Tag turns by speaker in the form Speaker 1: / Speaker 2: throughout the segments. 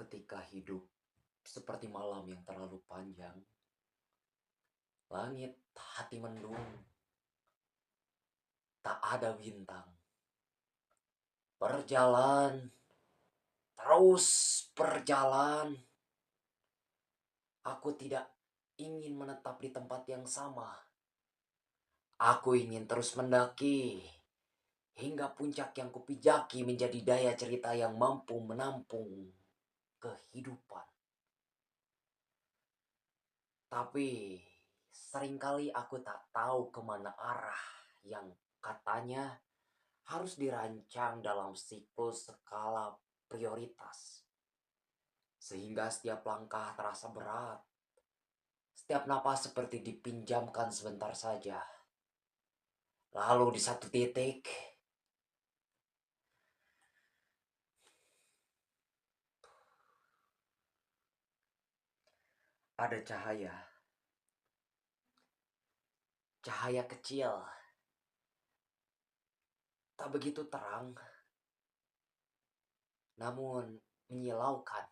Speaker 1: Ketika hidup seperti malam yang terlalu panjang, langit hati mendung, tak ada bintang. Berjalan, terus berjalan. Aku tidak ingin menetap di tempat yang sama. Aku ingin terus mendaki hingga puncak yang kupijaki menjadi daya cerita yang mampu menampung kehidupan. Tapi seringkali aku tak tahu kemana arah yang katanya harus dirancang dalam siklus skala prioritas. Sehingga setiap langkah terasa berat. Setiap napas seperti dipinjamkan sebentar saja. Lalu di satu titik, ada cahaya. Cahaya kecil. Tak begitu terang. Namun menyilaukan.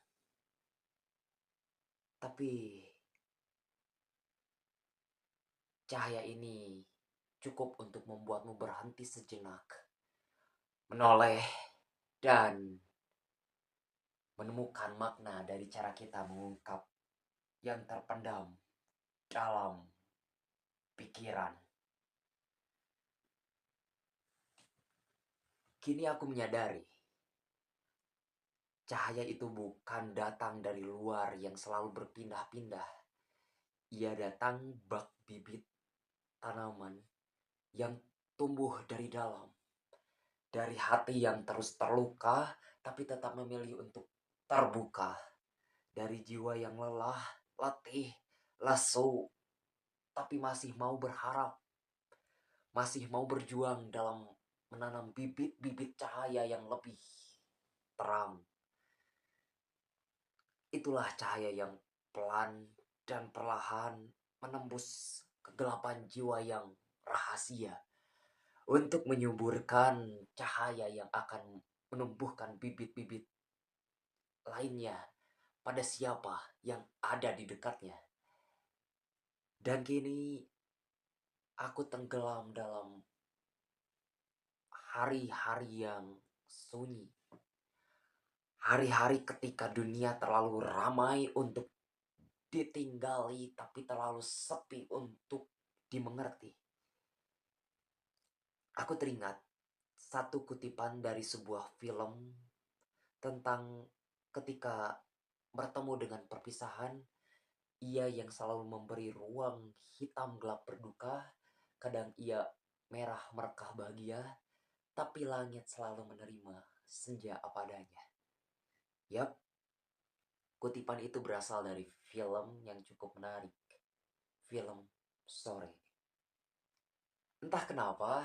Speaker 1: Tapi cahaya ini cukup untuk membuatmu berhenti sejenak. Menoleh dan menemukan makna dari cara kita mengungkap yang terpendam dalam pikiran. Kini aku menyadari, cahaya itu bukan datang dari luar yang selalu berpindah-pindah. Ia datang bak bibit tanaman yang tumbuh dari dalam. Dari hati yang terus terluka, tapi tetap memilih untuk terbuka. Dari jiwa yang lelah, letih, lesu, tapi masih mau berharap. Masih mau berjuang dalam menanam bibit-bibit cahaya yang lebih terang. Itulah cahaya yang pelan dan perlahan menembus kegelapan jiwa yang rahasia untuk menyuburkan cahaya yang akan menumbuhkan bibit-bibit lainnya pada siapa yang ada di dekatnya. Dan kini aku tenggelam dalam hari-hari yang sunyi. Hari-hari ketika dunia terlalu ramai untuk ditinggali tapi terlalu sepi untuk dimengerti. Aku teringat satu kutipan dari sebuah film tentang ketika bertemu dengan perpisahan, ia yang selalu memberi ruang hitam gelap berduka, kadang ia merah merekah bahagia, tapi langit selalu menerima senja apa adanya. Yap, kutipan itu berasal dari film yang cukup menarik. Film Sore. Entah kenapa,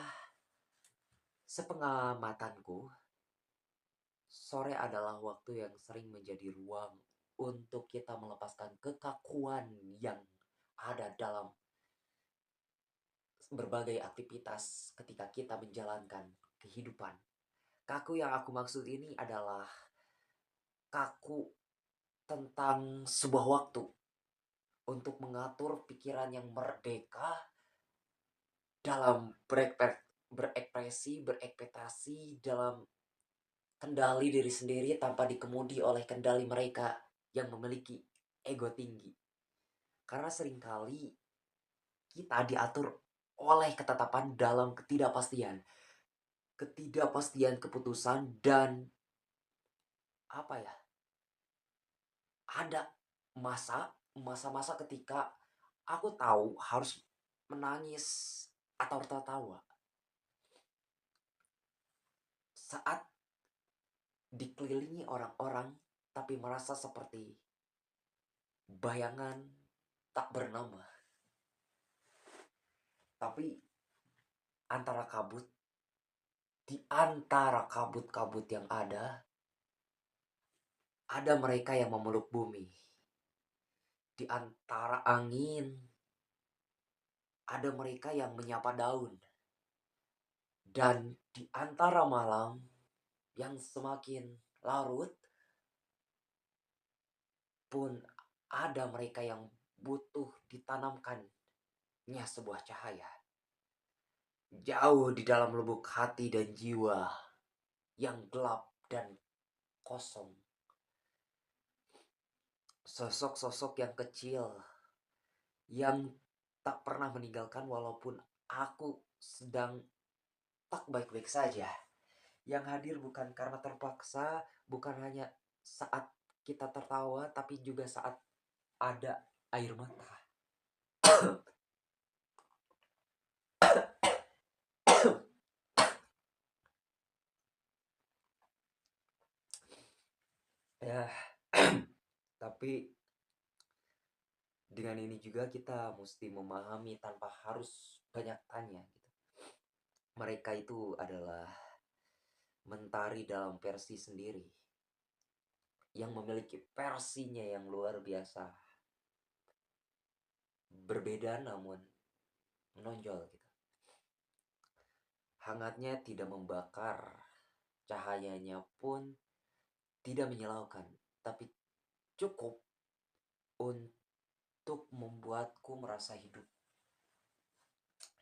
Speaker 1: sepengamatanku, sore adalah waktu yang sering menjadi ruang untuk kita melepaskan kekakuan yang ada dalam berbagai aktivitas ketika kita menjalankan kehidupan. Kaku yang aku maksud ini adalah kaku tentang sebuah waktu untuk mengatur pikiran yang merdeka dalam berekspresi, berekspektasi dalam kendali diri sendiri tanpa dikemudi oleh kendali mereka yang memiliki ego tinggi. Karena seringkali kita diatur oleh ketetapan dalam ketidakpastian. Ketidakpastian keputusan dan apa ya? Ada masa-masa ketika aku tahu harus menangis atau tertawa saat dikelilingi orang-orang tapi merasa seperti bayangan tak bernama. Tapi antara kabut, di antara kabut-kabut yang ada mereka yang memeluk bumi. Di antara angin, ada mereka yang menyapa daun. Dan di antara malam yang semakin larut, pun ada mereka yang butuh ditanamkannya sebuah cahaya jauh di dalam lubuk hati dan jiwa yang gelap dan kosong. Sosok-sosok yang kecil yang tak pernah meninggalkan walaupun aku sedang tak baik-baik saja. Yang hadir bukan karena terpaksa, bukan hanya saat kita tertawa, tapi juga saat ada air mata. Ya, tapi dengan ini juga kita mesti memahami tanpa harus banyak tanya gitu. Mereka itu adalah mentari dalam versi sendiri yang memiliki versinya yang luar biasa. Berbeda namun menonjol gitu. Hangatnya tidak membakar, cahayanya pun tidak menyilaukan, tapi cukup untuk membuatku merasa hidup.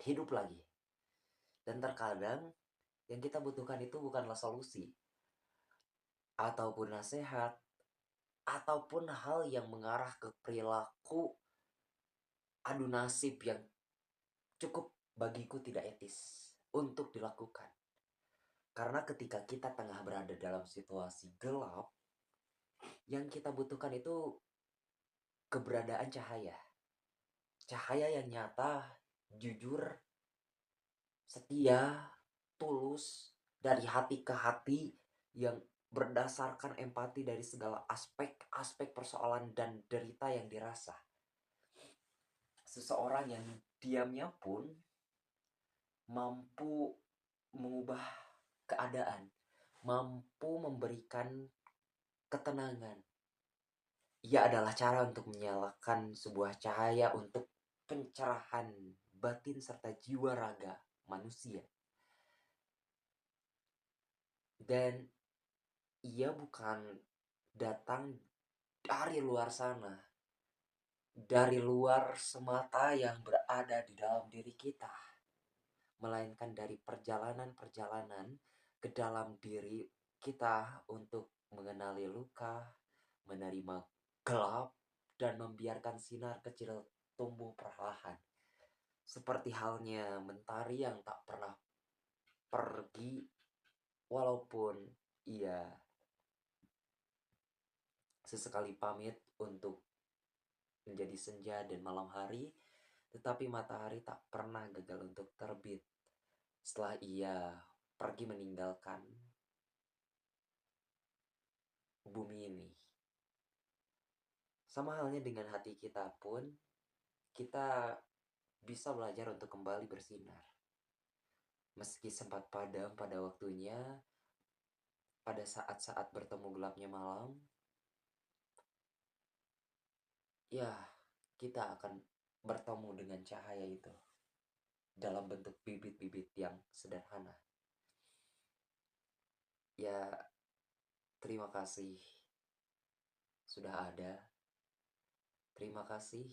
Speaker 1: Hidup lagi. Dan terkadang yang kita butuhkan itu bukanlah solusi ataupun nasihat ataupun hal yang mengarah ke perilaku adu nasib yang cukup bagiku tidak etis untuk dilakukan. Karena ketika kita tengah berada dalam situasi gelap, yang kita butuhkan itu keberadaan cahaya. Cahaya yang nyata, jujur, setia, tulus, dari hati ke hati yang berdasarkan empati dari segala aspek persoalan dan derita yang dirasa. Seseorang yang diamnya pun mampu mengubah keadaan, mampu memberikan ketenangan. Ia adalah cara untuk menyalakan sebuah cahaya untuk pencerahan batin serta jiwa raga manusia. Dan ia bukan datang dari luar sana, dari luar semata yang berada di dalam diri kita, melainkan dari perjalanan-perjalanan ke dalam diri kita untuk mengenali luka, menerima gelap, dan membiarkan sinar kecil tumbuh perlahan. Seperti halnya mentari yang tak pernah pergi walaupun ia sesekali pamit untuk menjadi senja dan malam hari, tetapi matahari tak pernah gagal untuk terbit setelah ia pergi meninggalkan bumi ini. Sama halnya dengan hati kita pun, kita bisa belajar untuk kembali bersinar. Meski sempat padam pada waktunya, pada saat-saat bertemu gelapnya malam, ya kita akan bertemu dengan cahaya itu dalam bentuk bibit-bibit yang sederhana. Ya, terima kasih sudah ada. Terima kasih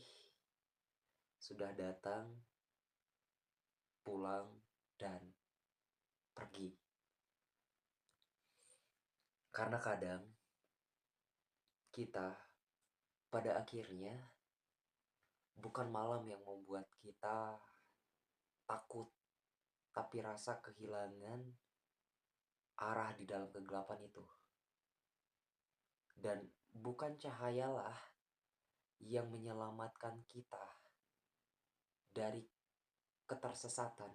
Speaker 1: sudah datang, pulang, dan pergi. Karena kadang kita pada akhirnya bukan malam yang membuat kita takut, tapi rasa kehilangan arah di dalam kegelapan itu. Dan bukan cahayalah yang menyelamatkan kita dari ketersesatan,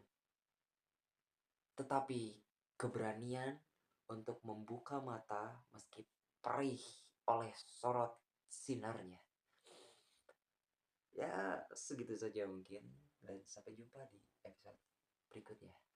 Speaker 1: tetapi keberanian untuk membuka mata meski perih oleh sorot sinarnya. Ya, segitu saja mungkin, dan sampai jumpa di episode berikutnya.